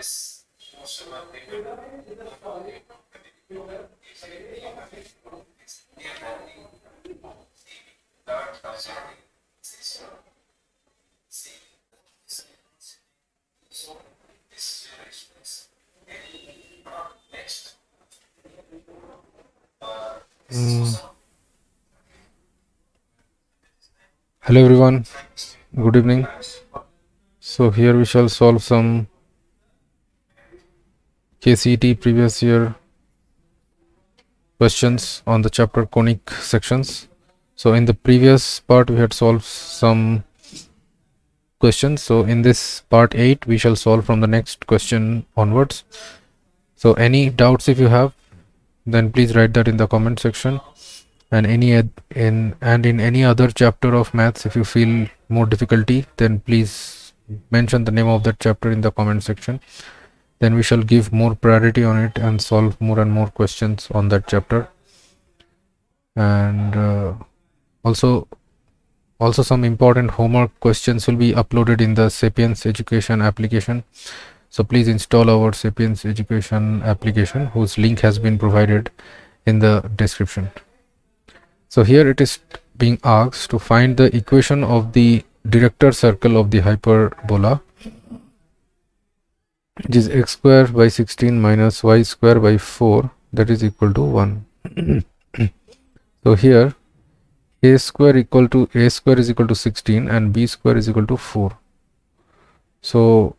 Hello everyone, good evening. So here we shall solve some KCET previous year questions on the chapter Conic sections. So in the previous part we had solved some questions. So in this part 8 we shall solve from the next question onwards. So any doubts if you have, then please write that in the comment section. And in any other chapter of maths, if you feel more difficulty, then please mention the name of that chapter in the comment section. Then we shall give more priority on it and solve more and more questions on that chapter. And also some important homework questions will be uploaded in the Sapience Education application. So please install our Sapience Education application, whose link has been provided in the description. So here it is being asked to find the equation of the director circle of the hyperbola, which is x square by 16 minus y square by 4, that is equal to 1. So here a square is equal to 16 and b square is equal to 4. So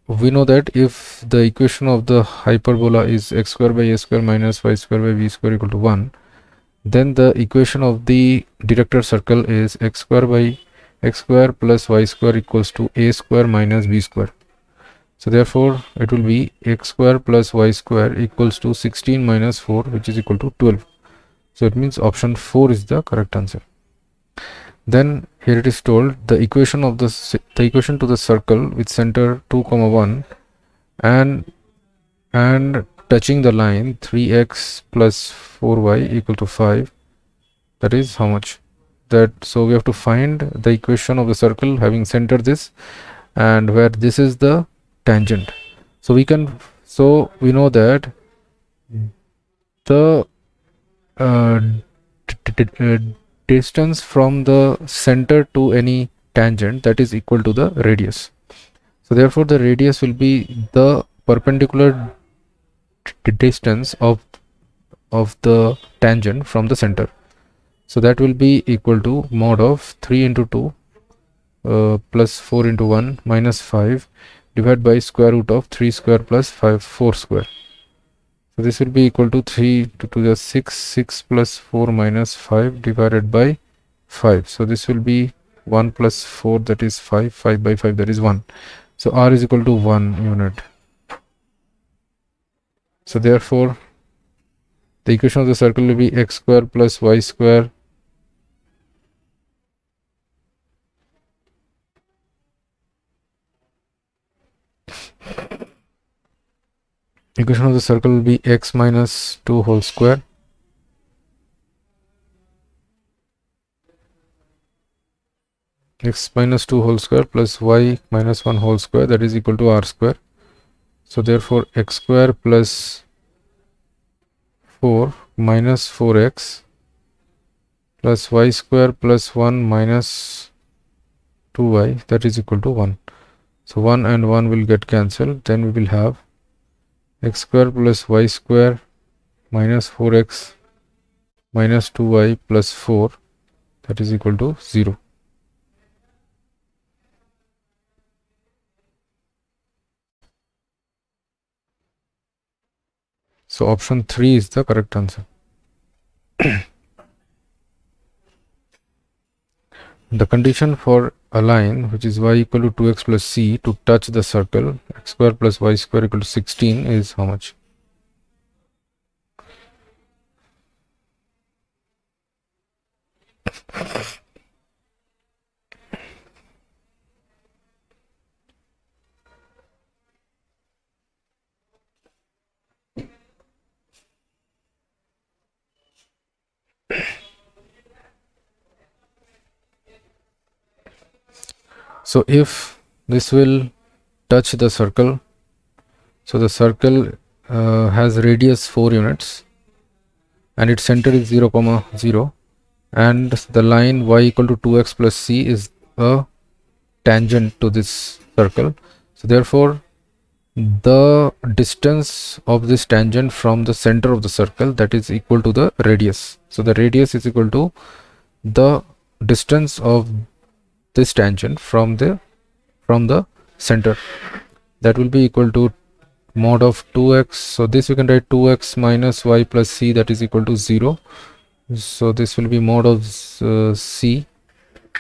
we know that if the equation of the hyperbola is x square by a square minus y square by b square equal to 1, then the equation of the director circle is x square plus y square equals to a square minus b square. So therefore it will be x square plus y square equals to 16 minus 4, which is equal to 12. So it means option 4 is the correct answer. Then here it is told the equation of the equation to the circle with center 2, 1 and touching the line 3x plus 4y equal to 5, that is how much? So we have to find the equation of the circle having center this, and where this is the tangent. So we know that the distance from the center to any tangent, that is equal to the radius. So therefore the radius will be the perpendicular distance of the tangent from the center. So that will be equal to mod of 3 into 2 plus 4 into 1 minus 5 divided by square root of 3 square plus 4 square. So this will be equal to 3 to the 6 plus 4 minus 5 divided by 5. So this will be 1 plus 4, that is 5 by 5, that is 1. So r is equal to 1 unit. So therefore the equation of the circle will be x square plus y square equation of the circle will be x minus 2 whole square x minus 2 whole square plus y minus 1 whole square, that is equal to r square. So therefore x square plus 4 minus 4x plus y square plus 1 minus 2y, that is equal to 1. So 1 and 1 will get cancelled. Then we will have x square plus y square minus 4x minus 2y plus 4, that is equal to 0. So option 3 is the correct answer. The condition for a line which is y equal to 2x plus c to touch the circle x square plus y square equal to 16 is how much? So if this will touch the circle, So the circle has radius 4 units and its center is 0 comma 0, and the line y equal to 2x plus c is a tangent to this circle. So therefore the distance of this tangent from the center of the circle, that is equal to the radius. So the radius is equal to the distance of this tangent from the center, that will be equal to mod of 2x. So this we can write 2x minus y plus c, that is equal to 0. So this will be mod of c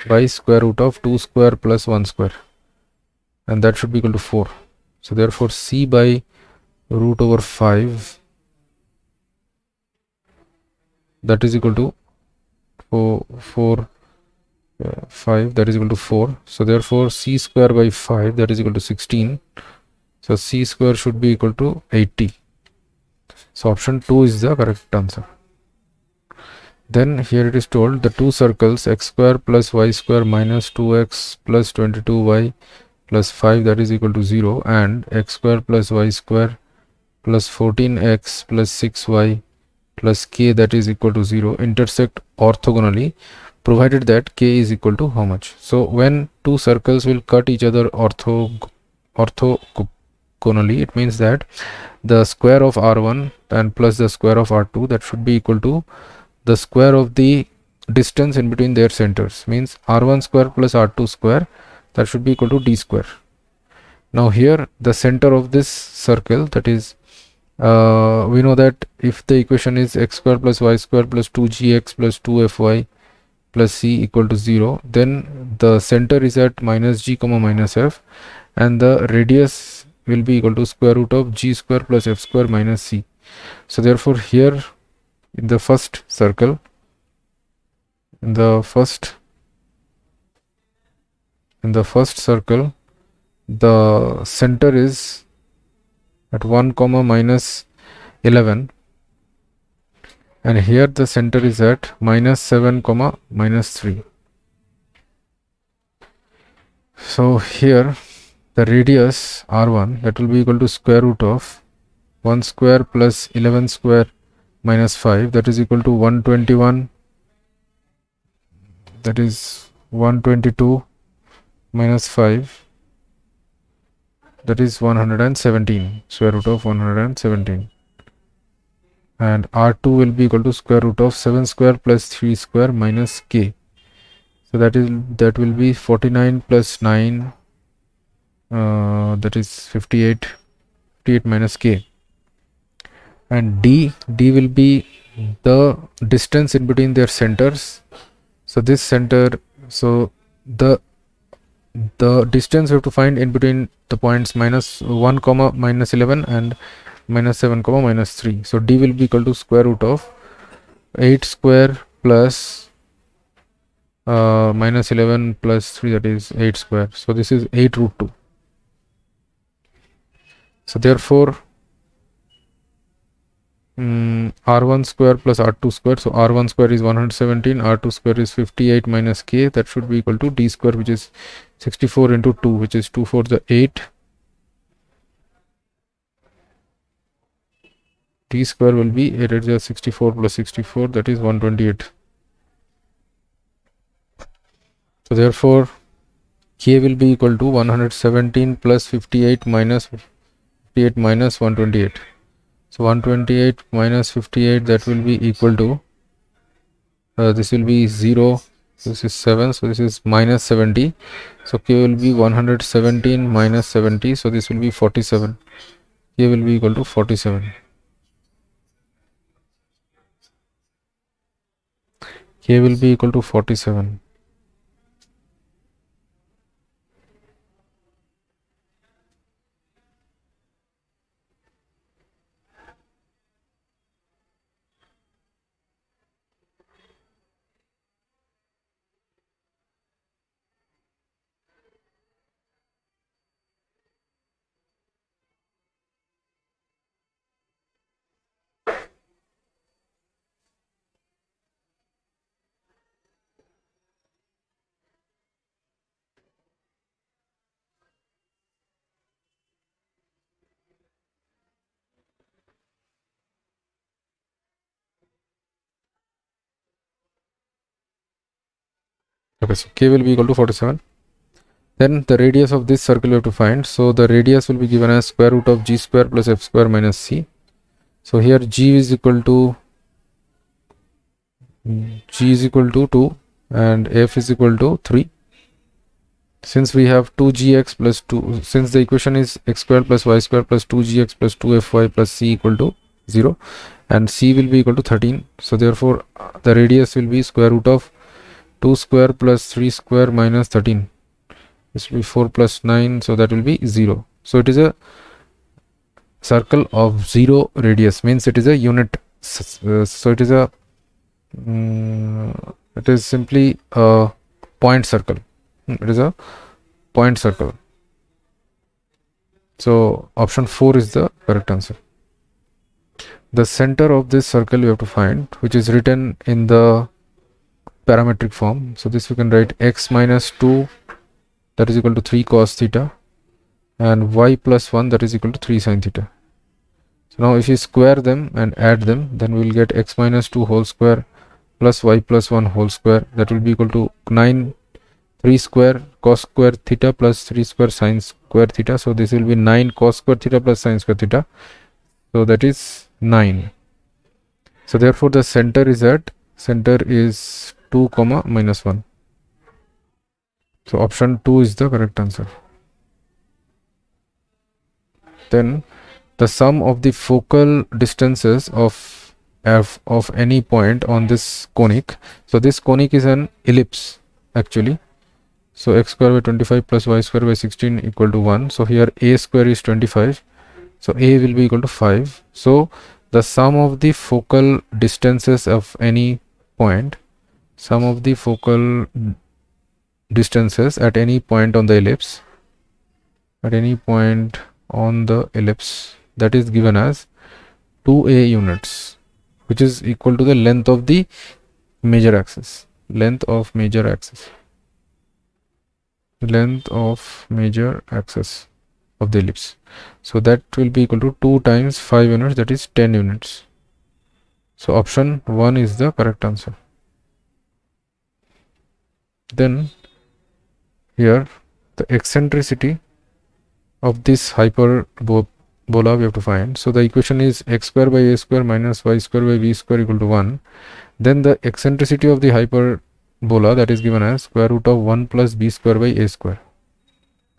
by square root of 2 square plus 1 square, and that should be equal to 4. So therefore c by root over 5, that is equal to 5, that is equal to 4. So therefore c square by 5, that is equal to 16. So c square should be equal to 80. So option 2 is the correct answer. Then here it is told the two circles x square plus y square minus 2x plus 22y plus 5, that is equal to 0, and x square plus y square plus 14x plus 6y plus k, that is equal to 0, intersect orthogonally provided that k is equal to how much. So when two circles will cut each other orthogonally, it means that the square of r1 and plus the square of r2, that should be equal to the square of the distance in between their centers, means r1 square plus r2 square, that should be equal to d square. Now here the center of this circle, that is we know that if the equation is x square plus y square plus 2gx plus 2fy plus c equal to 0, then the center is at minus g comma minus f, and the radius will be equal to square root of g square plus f square minus c. So therefore here in the first circle, in the first circle, the center is at 1 comma minus 11, and here the center is at minus 7 comma minus 3. So here the radius r1, that will be equal to square root of 1 square plus 11 square minus 5, that is equal to 121, that is 122 minus 5, that is 117, square root of 117, and r2 will be equal to square root of 7 square plus 3 square minus k. So that will be 49 plus 9, that is 58 minus k, and d will be the distance in between their centers. So this center, so the distance we have to find in between the points minus 1 comma minus 11 and minus 7 comma minus 3. So d will be equal to square root of 8 square plus minus 11 plus 3, that is 8 square. So this is 8 root 2. So therefore r1 square plus r2 square, so r1 square is 117, r2 square is 58 minus k, that should be equal to d square, which is 64 into 2, which is 2 4 the 8. D square will be 8 is 64 plus 64, that is 128. So therefore k will be equal to 117 plus 58 minus 58 minus 128. So 128 minus 58, that will be equal to this will be 0, this is 7, so this is minus 70. So k will be 117 minus 70, so this will be 47. K will be equal to 47. K will be equal to 47. Okay, so k will be equal to 47. Then the radius of this circle we have to find. So the radius will be given as square root of g square plus f square minus c. So here g is equal to 2 and f is equal to 3. Since we have 2gx plus 2, since the equation is x square plus y square plus 2gx plus 2fy plus c equal to 0, and c will be equal to 13. So therefore the radius will be square root of 2 square plus 3 square minus 13. This will be 4 plus 9, so that will be 0. So it is a circle of 0 radius, means it is a unit. So it is a it is simply a point circle. It is a point circle. So option 4 is the correct answer. The center of this circle you have to find, which is written in the parametric form. So this we can write x minus 2, that is equal to 3 cos theta, and y plus 1, that is equal to 3 sin theta. So now if you square them and add them, then we will get x minus 2 whole square plus y plus 1 whole square, that will be equal to 9 3 square cos square theta plus 3 square sin square theta. So this will be 9 cos square theta plus sin square theta. So that is 9. So therefore the center is 2 comma minus 1. So option 2 is the correct answer. Then the sum of the focal distances of any point on this conic. So this conic is an ellipse actually. So x square by 25 plus y square by 16 equal to 1. So here a square is 25. So a will be equal to 5. So the sum of the focal distances of any point, sum of the focal distances at any point on the ellipse, that is given as 2a units, which is equal to the length of the major axis. Length of major axis of the ellipse. So that will be equal to 2 times 5 units, that is 10 units. So option 1 is the correct answer. Then here the eccentricity of this hyperbola we have to find. So the equation is x square by a square minus y square by b square equal to 1. Then the eccentricity of the hyperbola, that is given as square root of 1 plus b square by a square.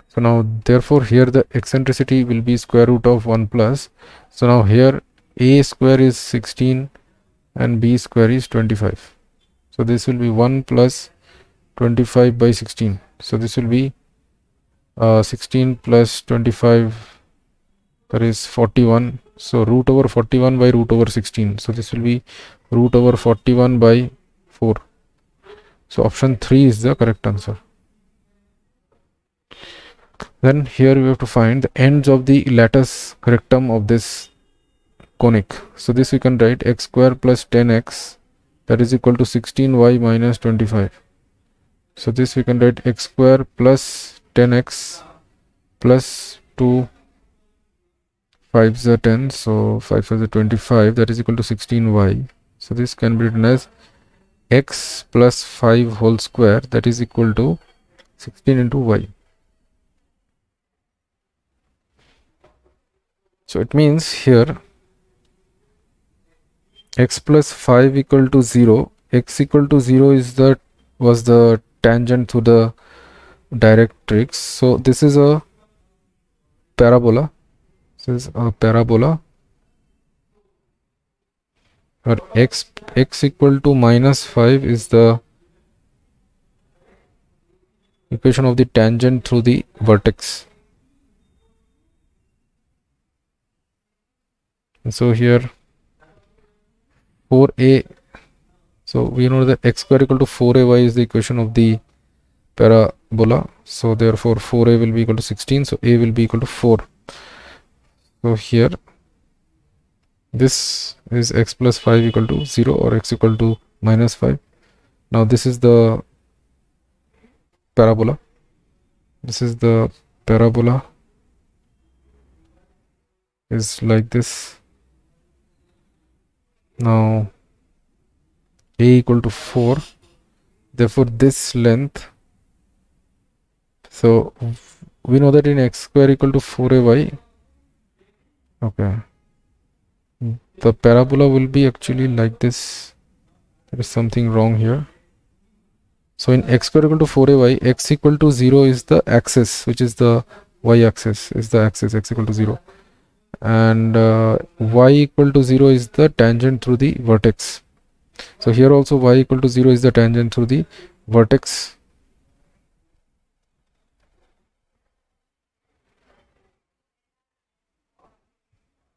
So now therefore here the eccentricity will be square root of 1 plus. So now here a square is 16 and b square is 25. So this will be 1 plus 25 by 16. So this will be 16 plus 25, that is 41. So root over 41 by root over 16. So this will be root over 41 by 4. So option 3 is the correct answer. Then here we have to find the ends of the latus rectum of this conic. So this we can write x square plus 10x, that is equal to 16y minus 25. So this we can write x square plus 10x plus 2 5s are 10, so 5 5s are 25, that is equal to 16y. So this can be written as x plus 5 whole square, that is equal to 16 into y. So it means here x plus 5 equal to 0, x equal to 0 was the tangent to the directrix. So this is a parabola. This is a parabola, or x equal to minus 5 is the equation of the tangent through the vertex. And so here 4a, so we know that x square equal to 4ay is the equation of the parabola. So therefore 4a will be equal to 16, so a will be equal to 4. So here this is x plus 5 equal to 0 or x equal to minus 5. Now this is the parabola. This is the parabola is like this. Now a equal to 4, Therefore this length, so we know that in x square equal to 4ay, okay, the parabola will be actually like this. There is something wrong here. So in x square equal to 4ay, x equal to 0 is the axis, which is the y-axis is the axis, x equal to 0, and y equal to 0 is the tangent through the vertex. So here also y equal to 0 is the tangent through the vertex.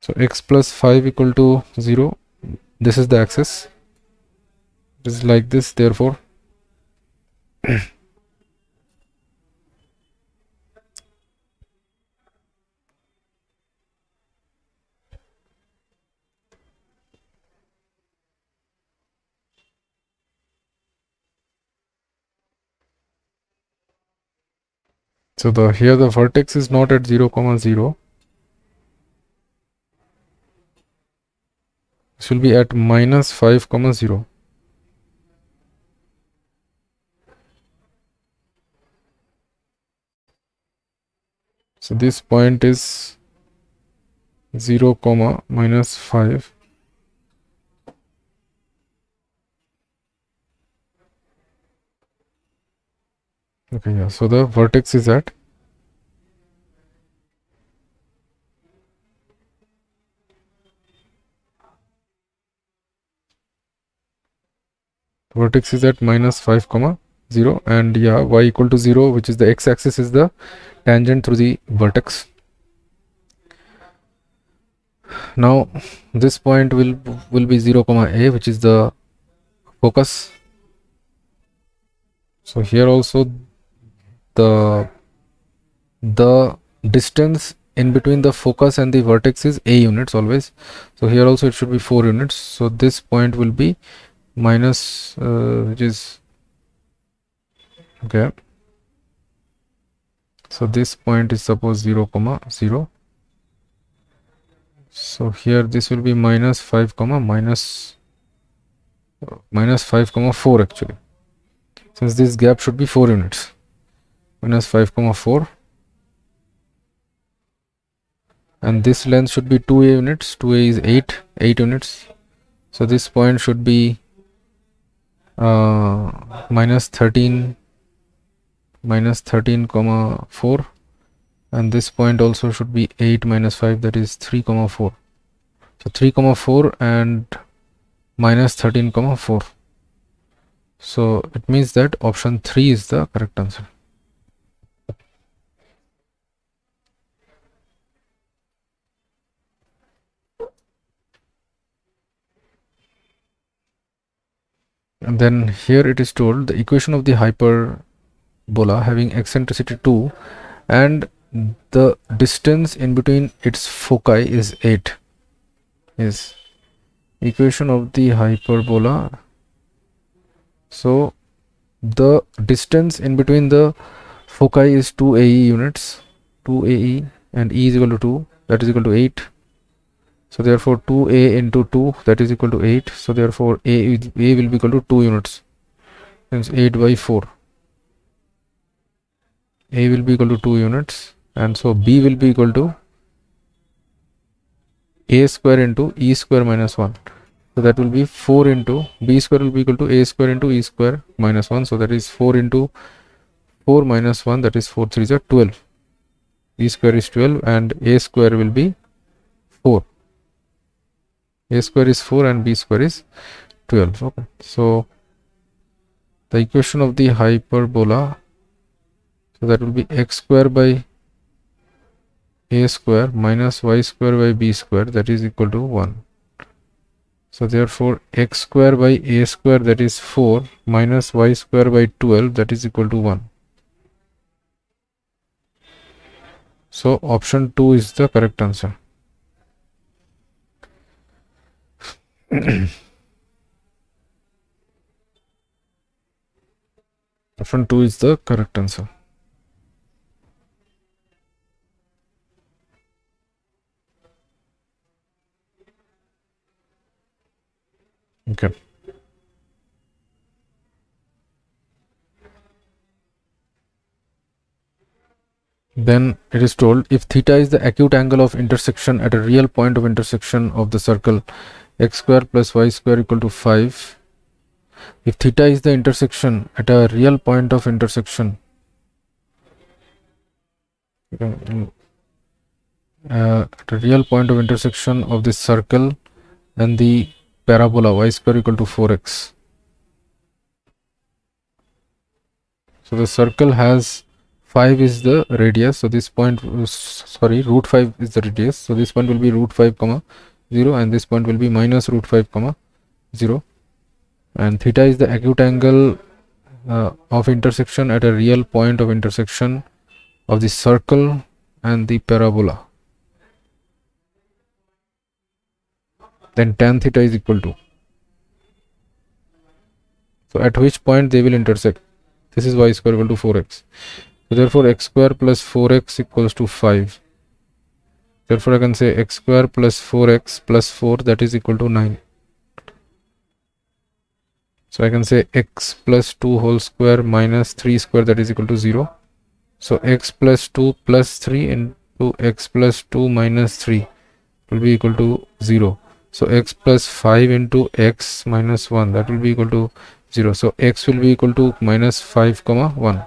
So x plus 5 equal to 0, this is the axis, it is like this. Therefore so here the vertex is not at 0 comma 0, this will be at minus 5 comma 0. So this point is 0 comma minus 5. Okay, yeah, so the vertex is at minus 5 comma 0, and yeah, y equal to 0, which is the x-axis, is the tangent through the vertex. Now this point will be 0 comma a, which is the focus. So here also the distance in between the focus and the vertex is a units always. So here also it should be 4 units. So this point will be minus which is okay. So this point is suppose 0 comma 0. So here this will be minus 5 comma minus 5 comma 4 actually, since this gap should be 4 units. Minus 5 comma 4, and this length should be 2a units. 2a is 8 units. So this point should be minus 13 comma 4, and this point also should be 8 minus 5, that is 3 comma 4. So 3 comma 4 and minus 13 comma 4. So it means that option 3 is the correct answer. And then here it is told the equation of the hyperbola having eccentricity 2 and the distance in between its foci is 8 is equation of the hyperbola. So the distance in between the foci is 2 AE units, 2 AE, and E is equal to 2, that is equal to 8. So therefore 2A into 2, that is equal to 8. So therefore A will be equal to 2 units, hence 8 by 4. A will be equal to 2 units, and so B will be equal to A square into E square minus 1. So that will be 4 into B square will be equal to A square into E square minus 1. So that is 4 into 4 minus 1, that is 4 3 is 12. E square is 12 and A square will be 4. A square is 4 and B square is 12. Okay. So the equation of the hyperbola, so that will be x square by A square minus y square by B square, that is equal to 1. So therefore x square by A square, that is 4, minus y square by 12, that is equal to 1. So option 2 is the correct answer. Option 2 is the correct answer. Okay. then it is told if theta is the acute angle of intersection at a real point of intersection of the circle x square plus y square equal to 5. If theta is the intersection at a real point of intersection, at a real point of intersection of this circle and the parabola y square equal to 4x. So the circle has 5 is the radius, so this point, sorry, root 5 is the radius, so this point will be root 5 comma 0 and this point will be minus root 5 comma 0, and theta is the acute angle of intersection at a real point of intersection of the circle and the parabola. Then tan theta is equal to, so at which point they will intersect, this is y square equal to 4x, so therefore x square plus 4x equals to 5. Therefore I can say x square plus 4x plus 4, that is equal to 9. So I can say x plus 2 whole square minus 3 square, that is equal to 0. So x plus 2 plus 3 into x plus 2 minus 3 will be equal to 0. So x plus 5 into x minus 1, that will be equal to 0. So x will be equal to minus 5 comma 1.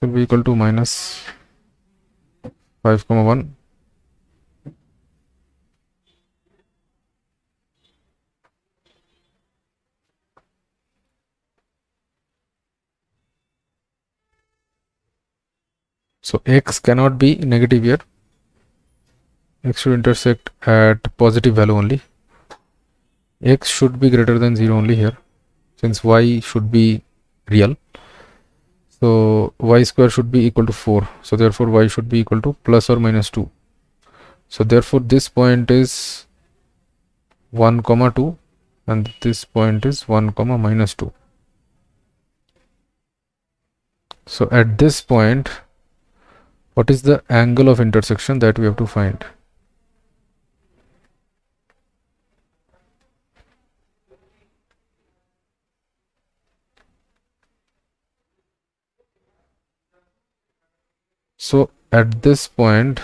Will be equal to minus 5 comma 1. So x cannot be negative here. X should intersect at positive value only. X should be greater than 0 only here, since y should be real. So y square should be equal to 4. So therefore y should be equal to plus or minus 2. So therefore this point is 1 comma 2 and this point is 1 comma minus 2. So at this point, what is the angle of intersection that we have to find? So at this point,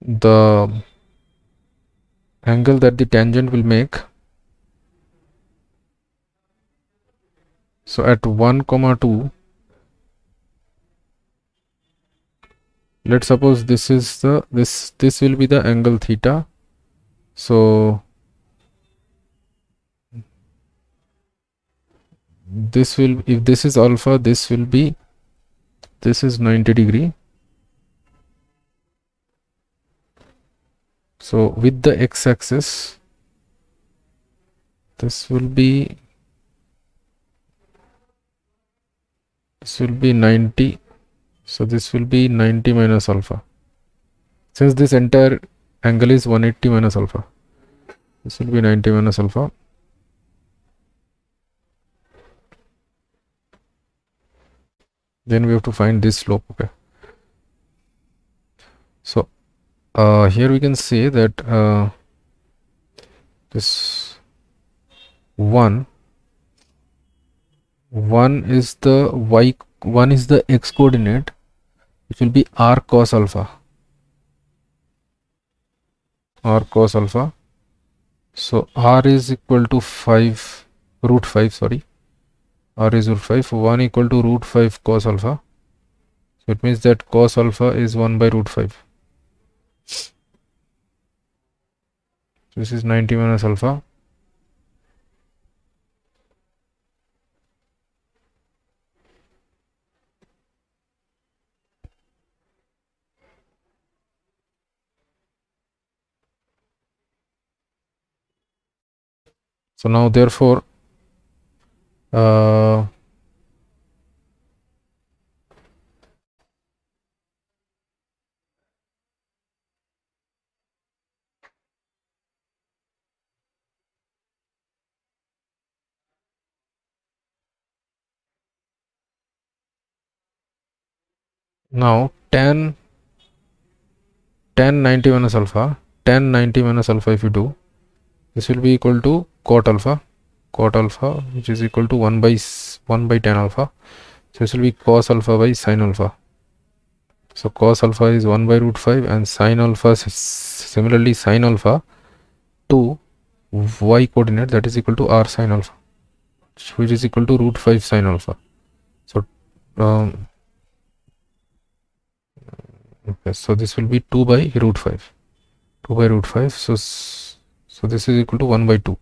the angle that the tangent will make, so at 1 comma 2, let's suppose this is the this will be the angle theta. So this will, if this is alpha, this will be, this is 90 degree. So with the x-axis, this will be 90. So this will be 90 minus alpha. Since this entire angle is 180 minus alpha, this will be 90 minus alpha. Then we have to find this slope. Okay. So here we can say that this 1 is the y, 1 is the x coordinate, which will be r cos alpha. R cos alpha. So r is equal to 5 root 5, sorry, r is root 5, 1 equal to root 5 cos alpha. So it means that cos alpha is 1 by root 5. This is 90 minus alpha. So now therefore now tan tan 90 minus alpha, tan 90 minus alpha, if you do, this will be equal to cot alpha, which is equal to 1 by tan alpha. So this will be cos alpha by sin alpha. So cos alpha is 1 by root 5, and sin alpha, similarly sin alpha to y coordinate, that is equal to r sin alpha, which is equal to root 5 sin alpha. So okay, so this will be 2 by root 5, so this is equal to 1 by 2.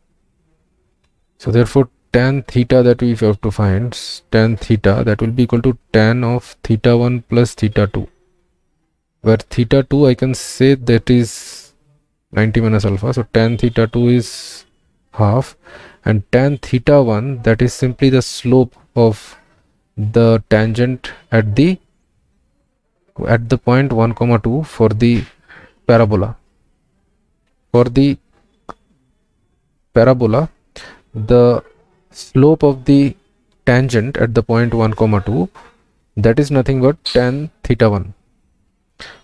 So therefore tan theta that we have to find, tan theta, that will be equal to tan of theta 1 plus theta 2, where theta 2 I can say that is 90 minus alpha, so tan theta 2 is half, and tan theta 1, that is simply the slope of the tangent at the point 1 comma 2 for the parabola. For the parabola, the slope of the tangent at the point 1 comma 2, that is nothing but tan theta 1.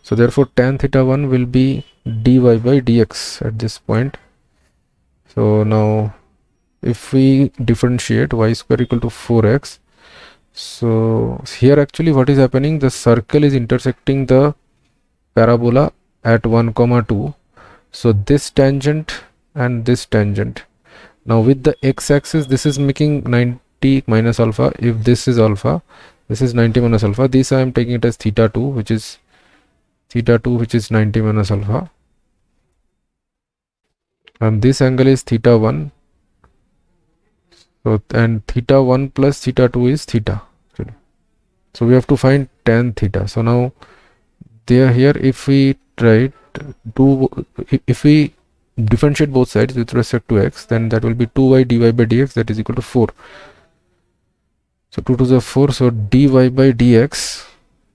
So therefore tan theta 1 will be dy by dx at this point. So now if we differentiate y square equal to 4x, so here actually what is happening, the circle is intersecting the parabola at 1 comma 2. So this tangent and this tangent, now with the x-axis, this is making 90 minus alpha. If this is alpha, this is 90 minus alpha. This I am taking it as theta 2, which is 90 minus alpha, and this angle is theta 1. So and theta 1 plus theta 2 is theta. So we have to find tan theta. So now here if we if we differentiate both sides with respect to x, then that will be 2y dy by dx, that is equal to 4. So 2 to the 4, so dy by dx,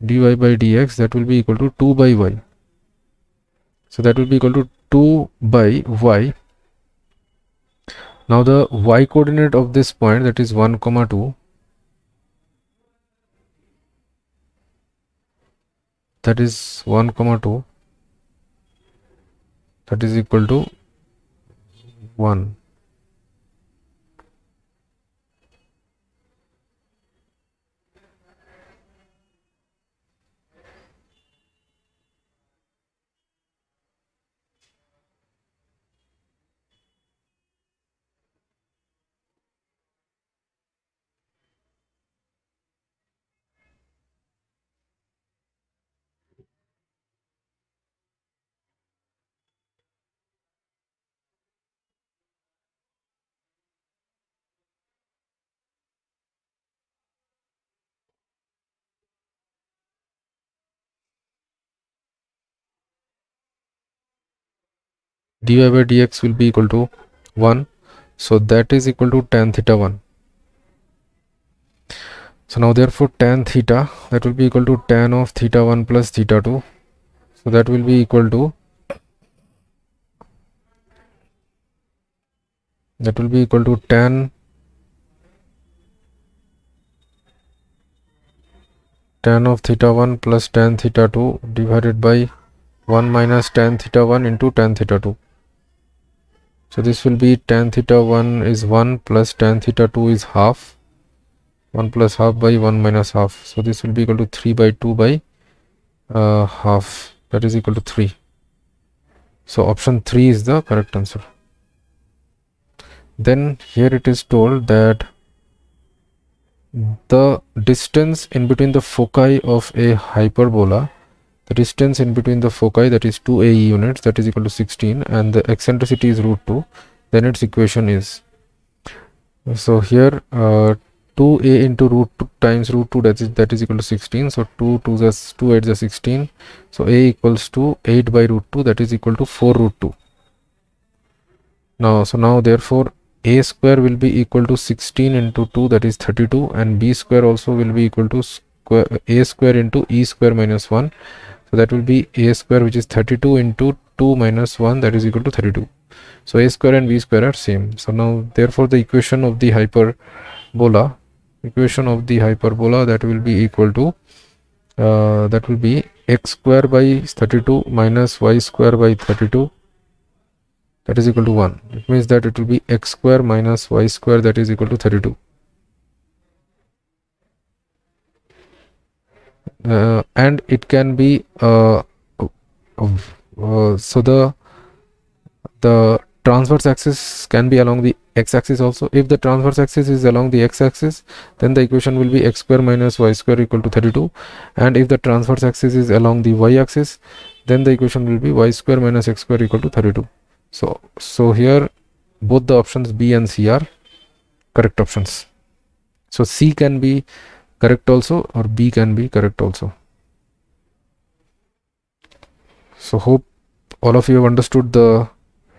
that will be equal to 2 by y. So that will be equal to 2 by y. Now the y coordinate of this point, that is 1 comma 2, that is 1 comma 2, that is equal to 1. Dy by dx will be equal to 1, so that is equal to tan theta 1. So now therefore tan theta, that will be equal to tan of theta 1 plus theta 2, so that will be equal to tan of theta 1 plus tan theta 2 divided by 1 minus tan theta 1 into tan theta 2. So this will be tan theta 1 is 1 plus tan theta 2 is half. 1 plus half by 1 minus half. So this will be equal to 3 by 2 by half. That is equal to 3. So option 3 is the correct answer. Then here it is told that the distance in between the foci of a hyperbola, that is 2 AE units, that is equal to 16, and the eccentricity is root 2, then its equation is, so here 2a into root 2 times root 2, that is equal to 16. So 2 8 is 16. So a equals to 8 by root 2, that is equal to 4 root 2. Now therefore a square will be equal to 16 into 2, that is 32, and b square also will be equal to a square into e square minus 1. So that will be a square, which is 32, into 2 minus 1, that is equal to 32. So a square and b square are same. So now therefore the equation of the hyperbola, that will be equal to that will be x square by 32 minus y square by 32, that is equal to 1. It means that it will be x square minus y square, that is equal to 32. And it can be so the transverse axis can be along the x-axis also. If the transverse axis is along the x-axis, then the equation will be x square minus y square equal to 32, and if the transverse axis is along the y-axis, then the equation will be y square minus x square equal to 32. So here both the options B and C are correct options. So C can be correct also, or B can be correct also. So hope all of you have understood the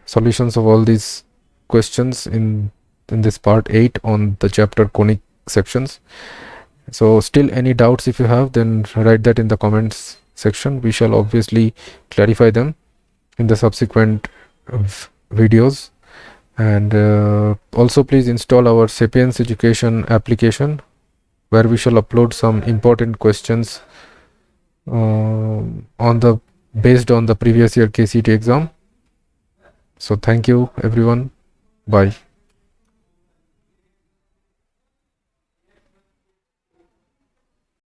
solutions of all these questions in this part 8 on the chapter conic sections. So still any doubts, if you have, then write that in the comments section. We shall obviously clarify them in the subsequent videos. And also please install our Sapience Education application, where we shall upload some important questions based on the previous year KCET exam. So thank you everyone. Bye.